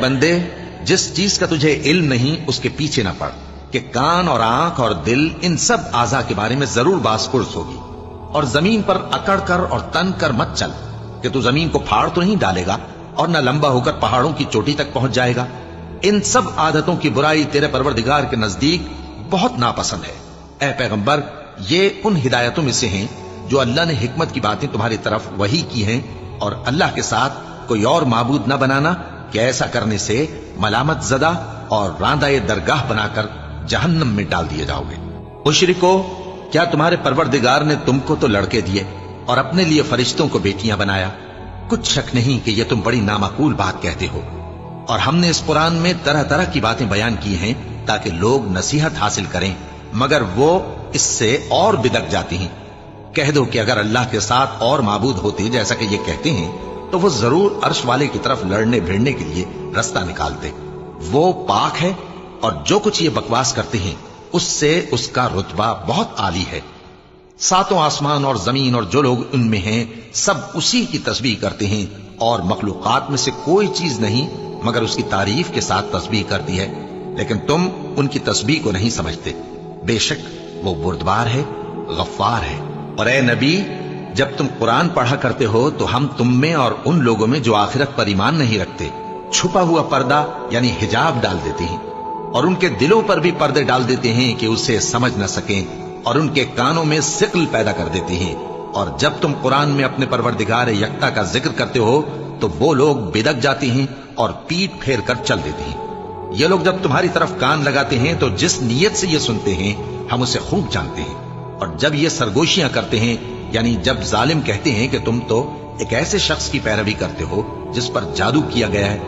बंदे, जिस चीज का तुझे इल्म नहीं उसके पीछे ना पड़, कि कान और आंख और दिल इन सब आज़ा के बारे में जरूर बासपुर्स होगी। और जमीन पर अकड़ कर और तन कर मत चल, कि तू जमीन को फाड़ तो नहीं डालेगा और न लंबा होकर पहाड़ों की चोटी तक पहुंच जाएगा। इन सब आदतों की बुराई तेरे परवरदिगार के नजदीक बहुत नापसंद है। ए पैगंबर, ये उन हिदायतों में से हैं जो अल्लाह ने हिकमत की बातें तुम्हारी तरफ वही की हैं, और अल्लाह के साथ कोई और माबूद न बनाना, कि ऐसा करने से मलामत ज़दा और रांदाए दरगाह बनाकर जहन्नम में डाल दिए जाओगे। मुशरिको, क्या तुम्हारे परवरदिगार ने तुमको तो लड़के दिए और अपने लिए फरिश्तों को बेटियां बनाया? कुछ शक नहीं कि यह तुम बड़ी नामाकूल बात कहते हो। और हमने इस कुरान में तरह तरह की बातें बयान की हैं ताकि लोग नसीहत हासिल करें, मगर वो इससे और बिदक जाती हैं। कह दो कि अगर अल्लाह के साथ और माबूद होते जैसा कि ये कहते हैं, तो वो जरूर अर्श वाले की तरफ लड़ने भिड़ने के लिए रास्ता निकालते। वो पाक है और जो कुछ ये बकवास करते हैं उससे उसका रुतबा बहुत आली है। सातों आसमान और जमीन और जो लोग उनमें हैं सब उसी की तस्बीह करते हैं, और मखलूकात में से कोई चीज नहीं मगर उसकी तारीफ के साथ तस्बीह करती है, लेकिन तुम उनकी तस्बीह को नहीं समझते। बेशक वो बुर्दबार है, गफ्फार है। और ए नबी, जब तुम कुरान पढ़ा करते हो तो हम तुम में और उन लोगों में जो आखिरत पर ईमान नहीं रखते छुपा हुआ पर्दा यानी हिजाब डाल देते हैं, और उनके दिलों पर भी पर्दे डाल देते हैं कि उसे समझ न सकें, और उनके कानों में सिक्ल पैदा कर देते हैं। और जब तुम कुरान में अपने परवरदिगार यकता का जिक्र करते हो तो वो लोग बिदक जाते हैं और पीठ फेर कर चल देते हैं। ये लोग जब तुम्हारी तरफ कान लगाते हैं तो जिस नीयत से ये सुनते हैं हम उसे खूब जानते हैं। और जब ये सरगोशियां करते हैं, यानी जब जालिम कहते हैं कि तुम तो एक ऐसे शख्स की पैरवी करते हो जिस पर जादू किया गया है,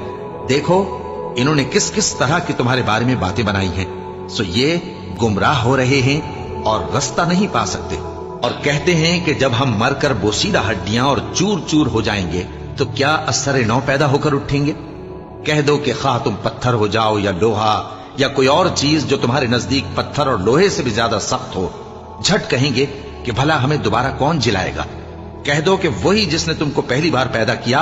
देखो इन्होंने किस किस तरह की तुम्हारे बारे में बातें बनाई हैं, सो ये गुमराह हो रहे हैं और रास्ता नहीं पा सकते। और कहते हैं कि जब हम मरकर बोसीदा हड्डियां और चूर चूर हो जाएंगे तो क्या असर नौ पैदा होकर उठेंगे? कह दो कि खा तुम पत्थर हो जाओ या लोहा या कोई और चीज जो तुम्हारे नजदीक पत्थर और लोहे से भी ज्यादा सख्त हो, झट कहेंगे कि भला हमें दोबारा कौन जिलाएगा। कह दो कि वही जिसने तुमको पहली बार पैदा किया